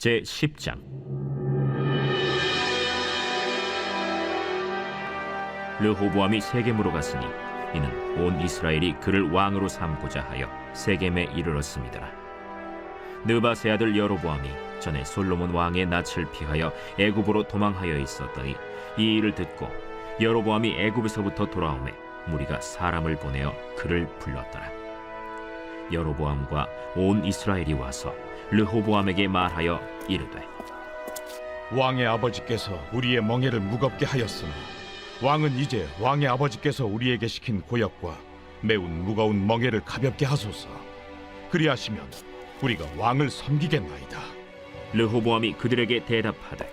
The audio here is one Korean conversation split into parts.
제10장. 르호보암이 세겜으로 갔으니 이는 온 이스라엘이 그를 왕으로 삼고자 하여 세겜에 이르렀습니다. 느밧의 아들 여로보암이 전에 솔로몬 왕의 낯을 피하여 애굽으로 도망하여 있었더니 이 일을 듣고 여로보암이 애굽에서부터 돌아오매 무리가 사람을 보내어 그를 불렀더라. 여로보암과 온 이스라엘이 와서 르호보암에게 말하여 이르되, 왕의 아버지께서 우리의 멍에를 무겁게 하였으나 왕은 이제 왕의 아버지께서 우리에게 시킨 고역과 매운 무거운 멍에를 가볍게 하소서. 그리하시면 우리가 왕을 섬기겠나이다. 르호보암이 그들에게 대답하되,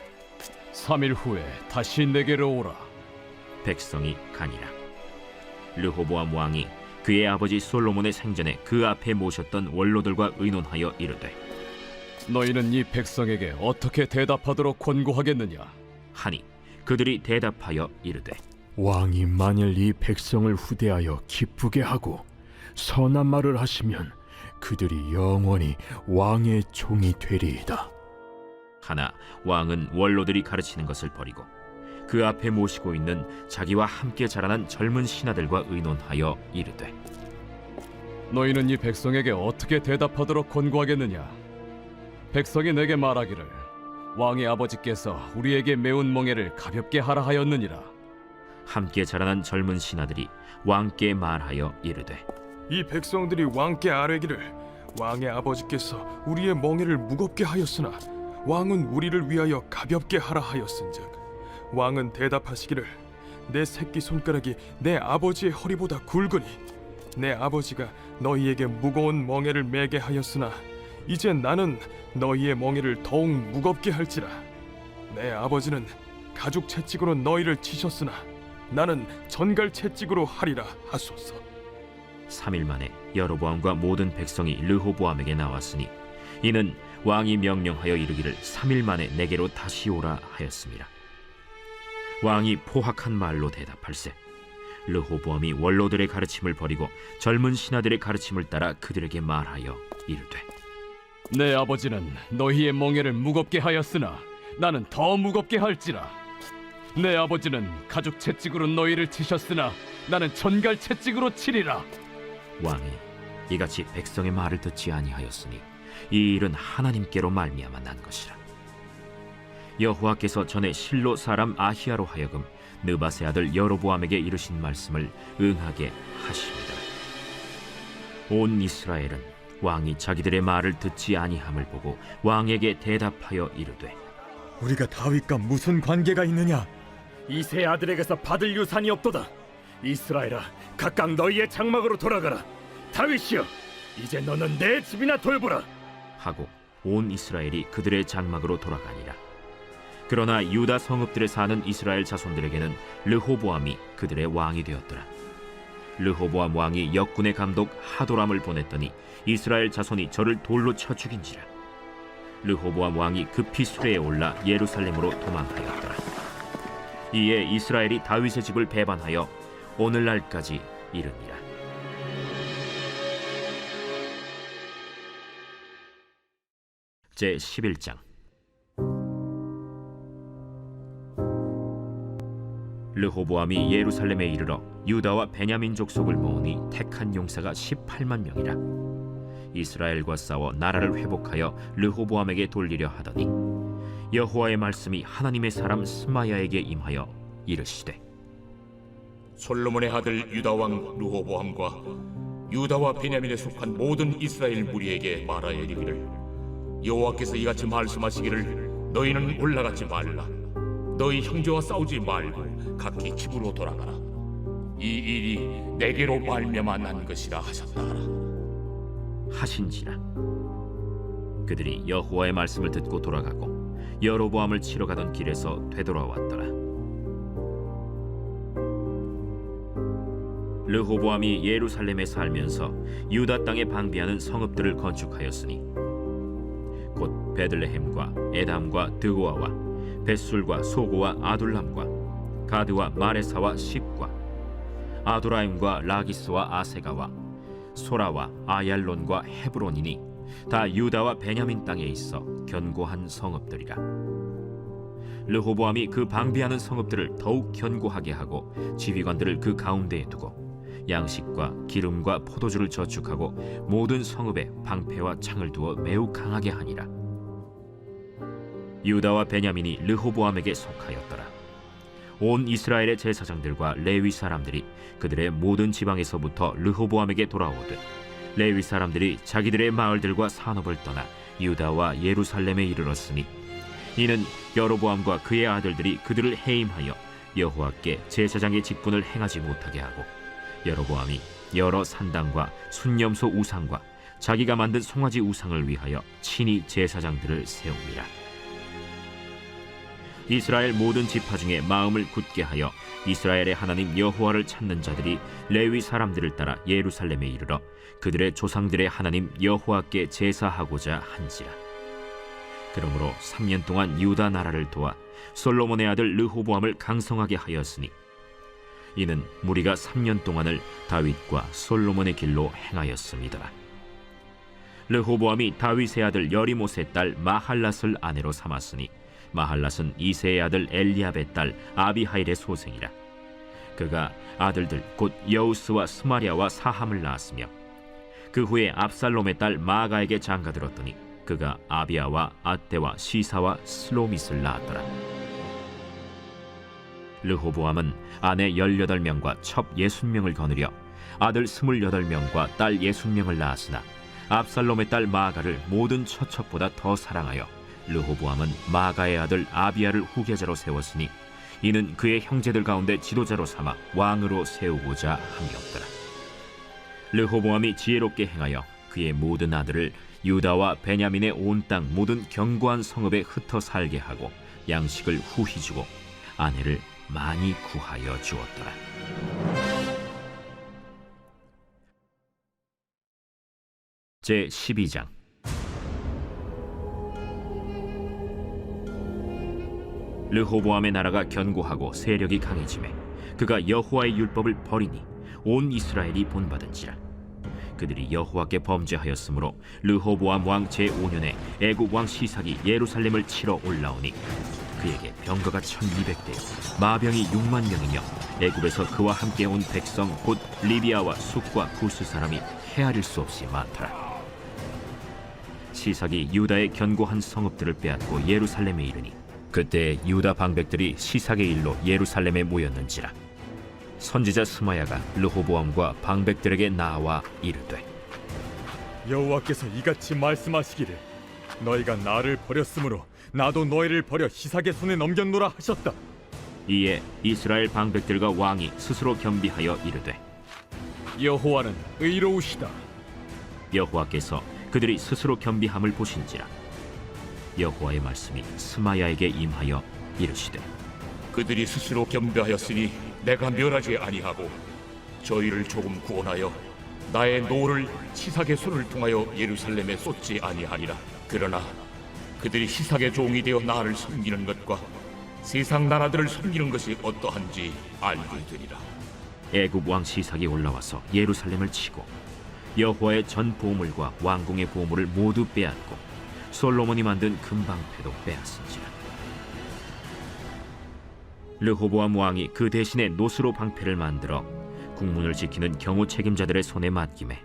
3일 후에 다시 내게로 오라. 백성이 가니라. 르호보암 왕이 그의 아버지 솔로몬의 생전에 그 앞에 모셨던 원로들과 의논하여 이르되, 너희는 이 백성에게 어떻게 대답하도록 권고하겠느냐? 하니 그들이 대답하여 이르되, 왕이 만일 이 백성을 후대하여 기쁘게 하고 선한 말을 하시면 그들이 영원히 왕의 종이 되리이다. 하나 왕은 원로들이 가르치는 것을 버리고 그 앞에 모시고 있는 자기와 함께 자라난 젊은 신하들과 의논하여 이르되, 너희는 이 백성에게 어떻게 대답하도록 권고하겠느냐? 백성이 내게 말하기를 왕의 아버지께서 우리에게 매운 멍에를 가볍게 하라 하였느니라. 함께 자라난 젊은 신하들이 왕께 말하여 이르되, 이 백성들이 왕께 아뢰기를 왕의 아버지께서 우리의 멍에를 무겁게 하였으나 왕은 우리를 위하여 가볍게 하라 하였은즉 왕은 대답하시기를 내 새끼 손가락이 내 아버지의 허리보다 굵으니 내 아버지가 너희에게 무거운 멍에를 매게 하였으나 이제 나는 너희의 멍에를 더욱 무겁게 할지라. 내 아버지는 가죽 채찍으로 너희를 치셨으나 나는 전갈 채찍으로 하리라 하소서. 3일 만에 여로보암과 모든 백성이 르호보암에게 나왔으니 이는 왕이 명령하여 이르기를 3일 만에 내게로 다시 오라 하였습니다. 왕이 포악한 말로 대답할세 르호보암이 원로들의 가르침을 버리고 젊은 신하들의 가르침을 따라 그들에게 말하여 이르되, 내 아버지는 너희의 멍에를 무겁게 하였으나 나는 더 무겁게 할지라. 내 아버지는 가죽 채찍으로 너희를 치셨으나 나는 전갈 채찍으로 치리라. 왕이 이같이 백성의 말을 듣지 아니하였으니 이 일은 하나님께로 말미암아 난 것이라. 여호와께서 전에 실로 사람 아히야로 하여금 느밧의 아들 여로보암에게 이르신 말씀을 응하게 하십니다. 온 이스라엘은 왕이 자기들의 말을 듣지 아니함을 보고 왕에게 대답하여 이르되, 우리가 다윗과 무슨 관계가 있느냐? 이 세 아들에게서 받을 유산이 없도다. 이스라엘아, 각각 너희의 장막으로 돌아가라. 다윗이여, 이제 너는 내 집이나 돌보라. 하고 온 이스라엘이 그들의 장막으로 돌아가니라. 그러나 유다 성읍들에 사는 이스라엘 자손들에게는 르호보암이 그들의 왕이 되었더라. 르호보암 왕이 역군의 감독 하도람을 보냈더니 이스라엘 자손이 저를 돌로 쳐 죽인지라. 르호보암 왕이 급히 수레에 올라 예루살렘으로 도망하였더라. 이에 이스라엘이 다윗의 집을 배반하여 오늘날까지 이르니라. 제11장. 르호보암이 예루살렘에 이르러 유다와 베냐민 족속을 모으니 택한 용사가 18만 명이라. 이스라엘과 싸워 나라를 회복하여 르호보암에게 돌리려 하더니 여호와의 말씀이 하나님의 사람 스마야에게 임하여 이르시되, 솔로몬의 아들 유다 왕 르호보암과 유다와 베냐민에 속한 모든 이스라엘 무리에게 말하여 이르기를 여호와께서 이같이 말씀하시기를 너희는 올라가지 말라. 너희 형제와 싸우지 말고 각기 집으로 돌아가라. 이 일이 내게로 말미암아 난 것이라 하셨다 하라. 하신지라. 그들이 여호와의 말씀을 듣고 돌아가고 여로보암을 치러 가던 길에서 되돌아왔더라. 르호보암이 예루살렘에 살면서 유다 땅에 방비하는 성읍들을 건축하였으니 곧 베들레헴과 에담과 드고아와 벳술과 소고와 아둘람과 가드와 마레사와 십과 아도라임과 라기스와 아세가와 소라와 아얄론과 헤브론이니 다 유다와 베냐민 땅에 있어 견고한 성읍들이라. 르호보암이 그 방비하는 성읍들을 더욱 견고하게 하고 지휘관들을 그 가운데에 두고 양식과 기름과 포도주를 저축하고 모든 성읍에 방패와 창을 두어 매우 강하게 하니라. 유다와 베냐민이 르호보암에게 속하였더라. 온 이스라엘의 제사장들과 레위 사람들이 그들의 모든 지방에서부터 르호보암에게 돌아오듯 레위 사람들이 자기들의 마을들과 산업을 떠나 유다와 예루살렘에 이르렀으니 이는 여로보암과 그의 아들들이 그들을 해임하여 여호와께 제사장의 직분을 행하지 못하게 하고 여로보암이 여러 산당과 순념소 우상과 자기가 만든 송아지 우상을 위하여 친히 제사장들을 세웁니다. 이스라엘 모든 지파 중에 마음을 굳게 하여 이스라엘의 하나님 여호와를 찾는 자들이 레위 사람들을 따라 예루살렘에 이르러 그들의 조상들의 하나님 여호와께 제사하고자 한지라. 그러므로 3년 동안 유다 나라를 도와 솔로몬의 아들 르호보암을 강성하게 하였으니 이는 무리가 3년 동안을 다윗과 솔로몬의 길로 행하였습니다. 르호보암이 다윗의 아들 여리못의 딸 마할랏을 아내로 삼았으니 마할랏은 이새의 아들 엘리압의 딸 아비하일의 소생이라. 그가 아들들 곧 여우스와 스마랴와 사함을 낳았으며 그 후에 압살롬의 딸 마아가에게 장가들었더니 그가 아비아와 아떼와 시사와 슬로밋을 낳았더라. 르호보암은 아내 18명과 첩 60명을 거느려 아들 28명과 딸 60명을 낳았으나 압살롬의 딸 마아가를 모든 처첩보다 더 사랑하여 르호보암은 마아가의 아들 아비아를 후계자로 세웠으니 이는 그의 형제들 가운데 지도자로 삼아 왕으로 세우고자 함이었더라. 르호보암이 지혜롭게 행하여 그의 모든 아들을 유다와 베냐민의 온 땅 모든 견고한 성읍에 흩어 살게 하고 양식을 후히 주고 아내를 많이 구하여 주었더라. 제 12장. 르호보암의 나라가 견고하고 세력이 강해지매 그가 여호와의 율법을 버리니 온 이스라엘이 본받은지라. 그들이 여호와께 범죄하였으므로 르호보암 왕 제5년에 애굽 왕 시삭이 예루살렘을 치러 올라오니 그에게 병거가 1200대요 마병이 6만 명이며 애굽에서 그와 함께 온 백성 곧 리비아와 숫과 구스 사람이 헤아릴 수 없이 많더라. 시삭이 유다의 견고한 성읍들을 빼앗고 예루살렘에 이르니 그때 유다 방백들이 시삭의 일로 예루살렘에 모였는지라. 선지자 스마야가 르호보암과 방백들에게 나와 이르되 여호와께서 이같이 말씀하시기를 너희가 나를 버렸으므로 나도 너희를 버려 시삭의 손에 넘겼노라 하셨다. 이에 이스라엘 방백들과 왕이 스스로 겸비하여 이르되 여호와는 의로우시다. 여호와께서 그들이 스스로 겸비함을 보신지라. 여호와의 말씀이 스마야에게 임하여 이르시되 그들이 스스로 겸비하였으니 내가 멸하지 아니하고 저희를 조금 구원하여 나의 노를 시삭의 손을 통하여 예루살렘에 쏟지 아니하리라. 그러나 그들이 시삭의 종이 되어 나를 섬기는 것과 세상 나라들을 섬기는 것이 어떠한지 알게 되리라. 애굽 왕 시삭이 올라와서 예루살렘을 치고 여호와의 전 보물과 왕궁의 보물을 모두 빼앗고 솔로몬이 만든 금방패도 빼앗은지라. 르호보암 왕이 그 대신에 노스로 방패를 만들어 국문을 지키는 경호 책임자들의 손에 맡김에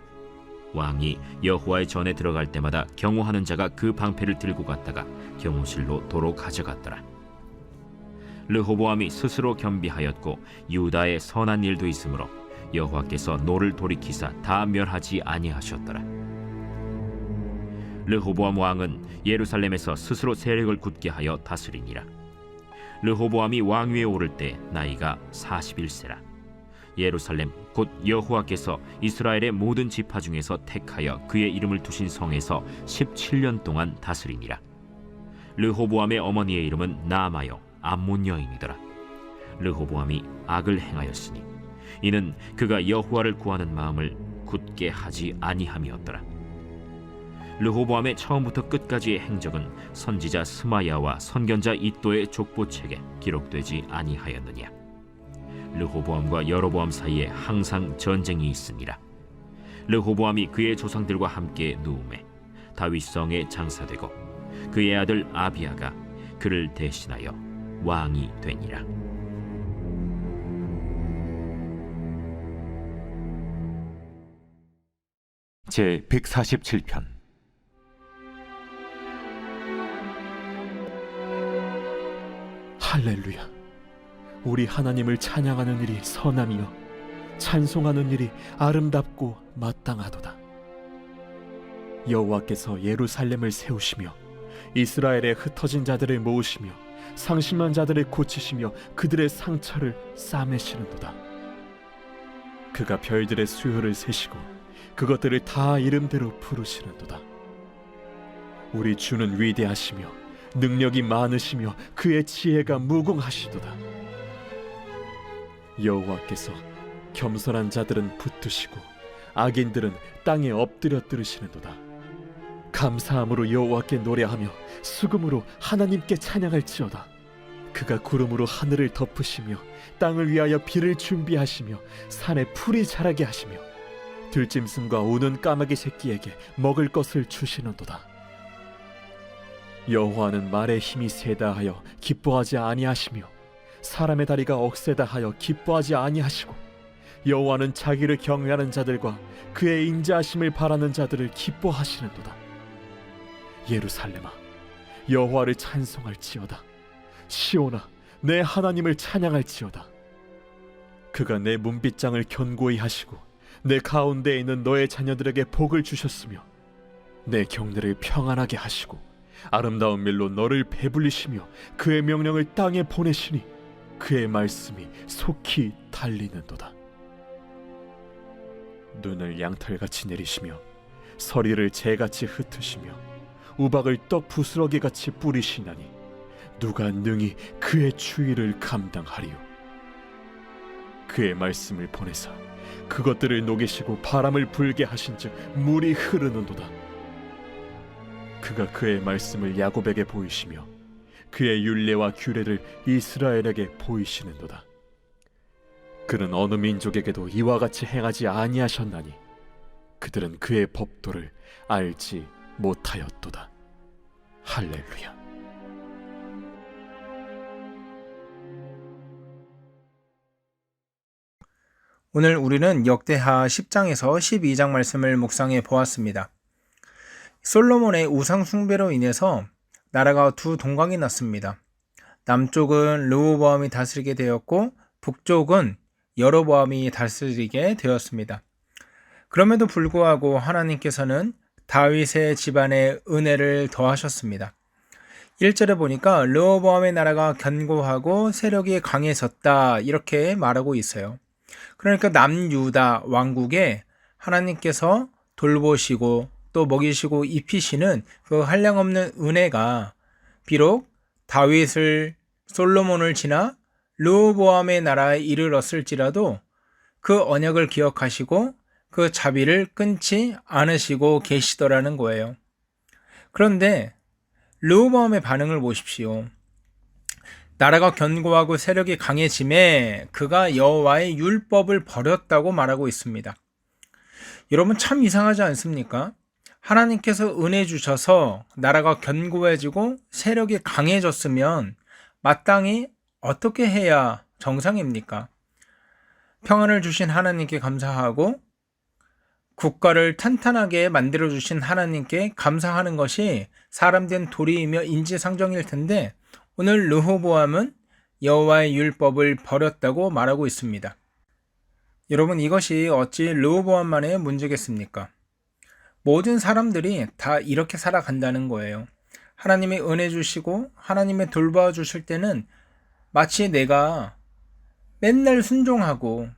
왕이 여호와의 전에 들어갈 때마다 경호하는 자가 그 방패를 들고 갔다가 경호실로 도로 가져갔더라. 르호보암이 스스로 겸비하였고 유다의 선한 일도 있으므로 여호와께서 노를 돌이키사 다 멸하지 아니하셨더라. 르호보암 왕은 예루살렘에서 스스로 세력을 굳게 하여 다스리니라. 르호보암이 왕위에 오를 때 나이가 41세라. 예루살렘 곧 여호와께서 이스라엘의 모든 지파 중에서 택하여 그의 이름을 두신 성에서 17년 동안 다스리니라. 르호보암의 어머니의 이름은 나아마요 암몬 여인이더라. 르호보암이 악을 행하였으니 이는 그가 여호와를 구하는 마음을 굳게 하지 아니함이었더라. 르호보암의 처음부터 끝까지의 행적은 선지자 스마야와 선견자 이도의 족보책에 기록되지 아니하였느냐. 르호보암과 여로보암 사이에 항상 전쟁이 있으니라. 르호보암이 그의 조상들과 함께 누우매 다윗성에 장사되고 그의 아들 아비야가 그를 대신하여 왕이 되니라. 제 147편. 할렐루야. 우리 하나님을 찬양하는 일이 선함이요 찬송하는 일이 아름답고 마땅하도다. 여호와께서 예루살렘을 세우시며 이스라엘의 흩어진 자들을 모으시며 상심한 자들을 고치시며 그들의 상처를 싸매시는도다. 그가 별들의 수요를 세시고 그것들을 다 이름대로 부르시는도다. 우리 주는 위대하시며 능력이 많으시며 그의 지혜가 무궁하시도다. 여호와께서 겸손한 자들은 붙드시고 악인들은 땅에 엎드려 들으시는도다. 감사함으로 여호와께 노래하며 수금으로 하나님께 찬양할지어다. 그가 구름으로 하늘을 덮으시며 땅을 위하여 비를 준비하시며 산에 풀이 자라게 하시며 들짐승과 우는 까마귀 새끼에게 먹을 것을 주시는도다. 여호와는 말의 힘이 세다 하여 기뻐하지 아니하시며 사람의 다리가 억세다 하여 기뻐하지 아니하시고 여호와는 자기를 경외하는 자들과 그의 인자하심을 바라는 자들을 기뻐하시는도다. 예루살렘아, 여호와를 찬송할지어다. 시온아, 내 하나님을 찬양할지어다. 그가 내 문빗장을 견고히 하시고 내 가운데에 있는 너의 자녀들에게 복을 주셨으며 내 경내를 평안하게 하시고 아름다운 밀로 너를 배불리시며 그의 명령을 땅에 보내시니 그의 말씀이 속히 달리는도다. 눈을 양털같이 내리시며 서리를 재같이 흩으시며 우박을 떡 부스러기같이 뿌리시나니 누가 능히 그의 추위를 감당하리요. 그의 말씀을 보내사 그것들을 녹이시고 바람을 불게 하신즉 물이 흐르는도다. 그가 그의 말씀을 야곱에게 보이시며 그의 율례와 규례를 이스라엘에게 보이시는도다. 그는 어느 민족에게도 이와 같이 행하지 아니하셨나니 그들은 그의 법도를 알지 못하였도다. 할렐루야. 오늘 우리는 역대하 10장에서 12장 말씀을 묵상해 보았습니다. 솔로몬의 우상 숭배로 인해서 나라가 두 동강이 났습니다. 남쪽은 르호보암이 다스리게 되었고 북쪽은 여로보암이 다스리게 되었습니다. 그럼에도 불구하고 하나님께서는 다윗의 집안에 은혜를 더하셨습니다. 1절에 보니까 르호보암의 나라가 견고하고 세력이 강해졌다 이렇게 말하고 있어요. 그러니까 남유다 왕국에 하나님께서 돌보시고 또 먹이시고 입히시는 그 한량없는 은혜가 비록 다윗을 솔로몬을 지나 르호보암의 나라에 이르렀을지라도 그 언약을 기억하시고 그 자비를 끊지 않으시고 계시더라는 거예요. 그런데 르호보암의 반응을 보십시오. 나라가 견고하고 세력이 강해짐에 그가 여호와의 율법을 버렸다고 말하고 있습니다. 여러분 참 이상하지 않습니까? 하나님께서 은혜 주셔서 나라가 견고해지고 세력이 강해졌으면 마땅히 어떻게 해야 정상입니까? 평안을 주신 하나님께 감사하고 국가를 탄탄하게 만들어주신 하나님께 감사하는 것이 사람된 도리이며 인지상정일 텐데 오늘 르호보암은 여호와의 율법을 버렸다고 말하고 있습니다. 여러분 이것이 어찌 르호보암만의 문제겠습니까? 모든 사람들이 다 이렇게 살아간다는 거예요. 하나님이 은혜 주시고 하나님의 돌봐 주실 때는 마치 내가 맨날 순종하고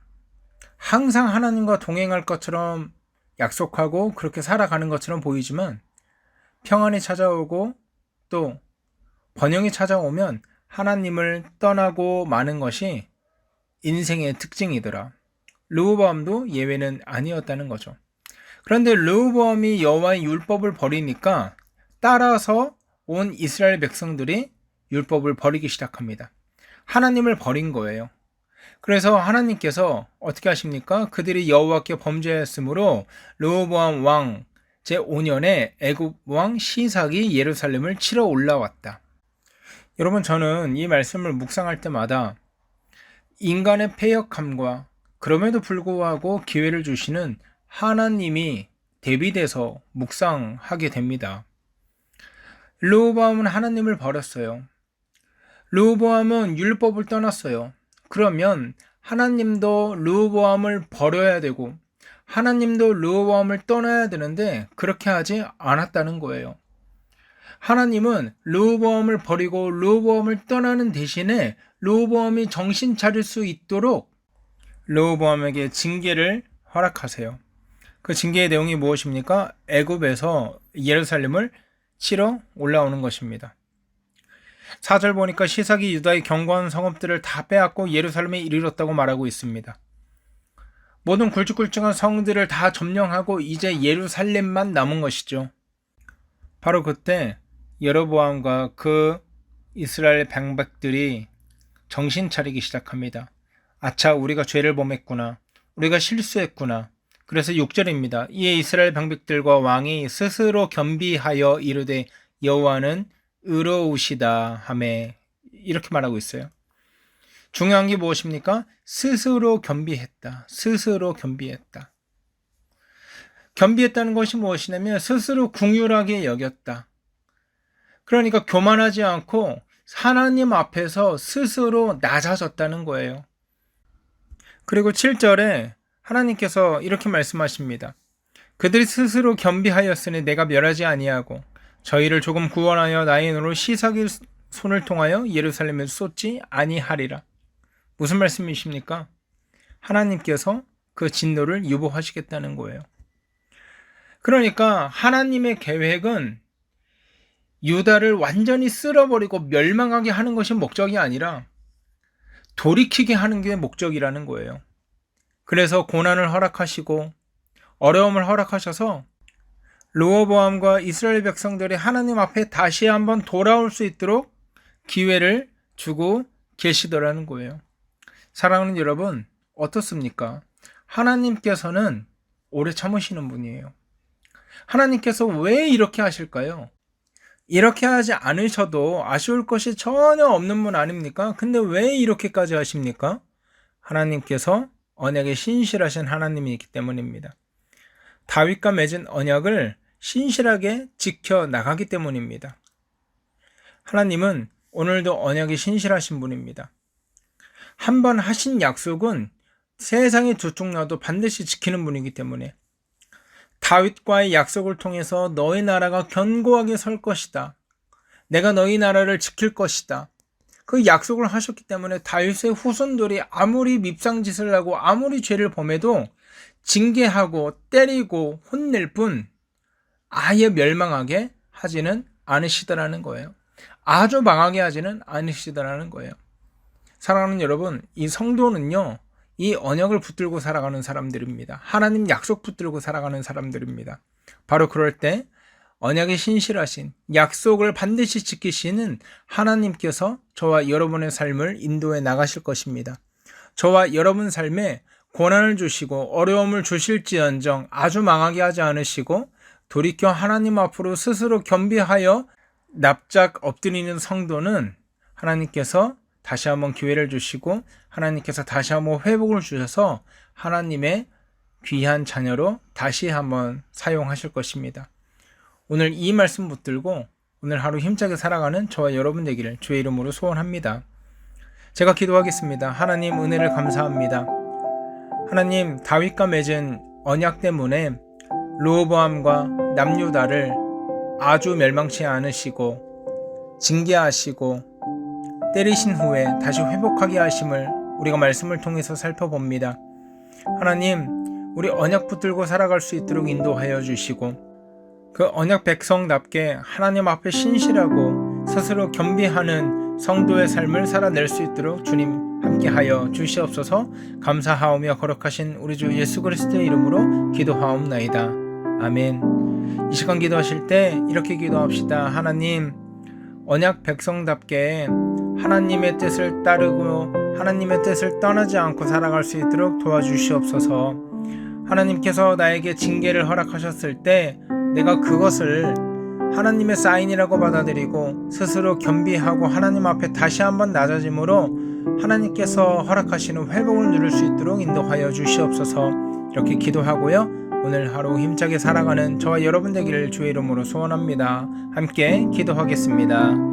항상 하나님과 동행할 것처럼 약속하고 그렇게 살아가는 것처럼 보이지만 평안이 찾아오고 또 번영이 찾아오면 하나님을 떠나고 마는 것이 인생의 특징이더라. 르호보암도 예외는 아니었다는 거죠. 그런데 르호보암이 여호와의 율법을 버리니까 따라서 온 이스라엘 백성들이 율법을 버리기 시작합니다. 하나님을 버린 거예요. 그래서 하나님께서 어떻게 하십니까? 그들이 여호와께 범죄했으므로 르호보암 왕 제5년에 애굽 왕 시삭이 예루살렘을 치러 올라왔다. 여러분, 저는 이 말씀을 묵상할 때마다 인간의 패역함과 그럼에도 불구하고 기회를 주시는 하나님이 대비돼서 묵상하게 됩니다. 르호보암은 하나님을 버렸어요. 르호보암은 율법을 떠났어요. 그러면 하나님도 르호보암을 버려야 되고 하나님도 르호보암을 떠나야 되는데 그렇게 하지 않았다는 거예요. 하나님은 르호보암을 버리고 르호보암을 떠나는 대신에 르호보암이 정신 차릴 수 있도록 르호보암에게 징계를 허락하세요. 그 징계의 내용이 무엇입니까? 애굽에서 예루살렘을 치러 올라오는 것입니다. 4절 보니까 시삭이 유다의 견고한 성읍들을 다 빼앗고 예루살렘에 이르렀다고 말하고 있습니다. 모든 굵직굵직한 성들을 다 점령하고 이제 예루살렘만 남은 것이죠. 바로 그때 여로보암과 그 이스라엘 방백들이 정신 차리기 시작합니다. 아차, 우리가 죄를 범했구나. 우리가 실수했구나. 그래서 6절입니다. 이에 이스라엘 방백들과 왕이 스스로 겸비하여 이르되 여호와는 의로우시다 하매, 이렇게 말하고 있어요. 중요한 게 무엇입니까? 스스로 겸비했다. 스스로 겸비했다. 겸비했다는 것이 무엇이냐면 스스로 궁휼하게 여겼다. 그러니까 교만하지 않고 하나님 앞에서 스스로 낮아졌다는 거예요. 그리고 7절에 하나님께서 이렇게 말씀하십니다. 그들이 스스로 겸비하였으니 내가 멸하지 아니하고 저희를 조금 구원하여 나의 노로 시삭의 손을 통하여 예루살렘에 쏟지 아니하리라. 무슨 말씀이십니까? 하나님께서 그 진노를 유보하시겠다는 거예요. 그러니까 하나님의 계획은 유다를 완전히 쓸어버리고 멸망하게 하는 것이 목적이 아니라 돌이키게 하는 게 목적이라는 거예요. 그래서 고난을 허락하시고 어려움을 허락하셔서 르호보암과 이스라엘 백성들이 하나님 앞에 다시 한번 돌아올 수 있도록 기회를 주고 계시더라는 거예요. 사랑하는 여러분, 어떻습니까? 하나님께서는 오래 참으시는 분이에요. 하나님께서 왜 이렇게 하실까요? 이렇게 하지 않으셔도 아쉬울 것이 전혀 없는 분 아닙니까? 근데 왜 이렇게까지 하십니까? 하나님께서 언약에 신실하신 하나님이기 때문입니다. 다윗과 맺은 언약을 신실하게 지켜나가기 때문입니다. 하나님은 오늘도 언약에 신실하신 분입니다. 한번 하신 약속은 세상에 두 쪽 나도 반드시 지키는 분이기 때문에 다윗과의 약속을 통해서 너희 나라가 견고하게 설 것이다. 내가 너희 나라를 지킬 것이다. 그 약속을 하셨기 때문에 다윗의 후손들이 아무리 밉상짓을 하고 아무리 죄를 범해도 징계하고 때리고 혼낼 뿐 아예 멸망하게 하지는 않으시더라는 거예요. 아주 망하게 하지는 않으시더라는 거예요. 사랑하는 여러분, 이 성도는요, 이 언약을 붙들고 살아가는 사람들입니다. 하나님 약속 붙들고 살아가는 사람들입니다. 바로 그럴 때 언약에 신실하신, 약속을 반드시 지키시는 하나님께서 저와 여러분의 삶을 인도해 나가실 것입니다. 저와 여러분 삶에 고난을 주시고 어려움을 주실지언정 아주 망하게 하지 않으시고 돌이켜 하나님 앞으로 스스로 겸비하여 납작 엎드리는 성도는 하나님께서 다시 한번 기회를 주시고 하나님께서 다시 한번 회복을 주셔서 하나님의 귀한 자녀로 다시 한번 사용하실 것입니다. 오늘 이 말씀 붙들고 오늘 하루 힘차게 살아가는 저와 여러분 되기를 주의 이름으로 소원합니다. 제가 기도하겠습니다. 하나님, 은혜를 감사합니다. 하나님, 다윗과 맺은 언약 때문에 르호보암과 남유다를 아주 멸망치 않으시고 징계하시고 때리신 후에 다시 회복하게 하심을 우리가 말씀을 통해서 살펴봅니다. 하나님, 우리 언약 붙들고 살아갈 수 있도록 인도하여 주시고 그 언약 백성답게 하나님 앞에 신실하고 스스로 겸비하는 성도의 삶을 살아낼 수 있도록 주님 함께하여 주시옵소서. 감사하오며 거룩하신 우리 주 예수 그리스도의 이름으로 기도하옵나이다. 아멘. 이 시간 기도하실 때 이렇게 기도합시다. 하나님, 언약 백성답게 하나님의 뜻을 따르고 하나님의 뜻을 떠나지 않고 살아갈 수 있도록 도와주시옵소서. 하나님께서 나에게 징계를 허락하셨을 때 내가 그것을 하나님의 사인이라고 받아들이고 스스로 겸비하고 하나님 앞에 다시 한번 낮아짐으로 하나님께서 허락하시는 회복을 누릴 수 있도록 인도하여 주시옵소서. 이렇게 기도하고요. 오늘 하루 힘차게 살아가는 저와 여러분 되기를 주의 이름으로 소원합니다. 함께 기도하겠습니다.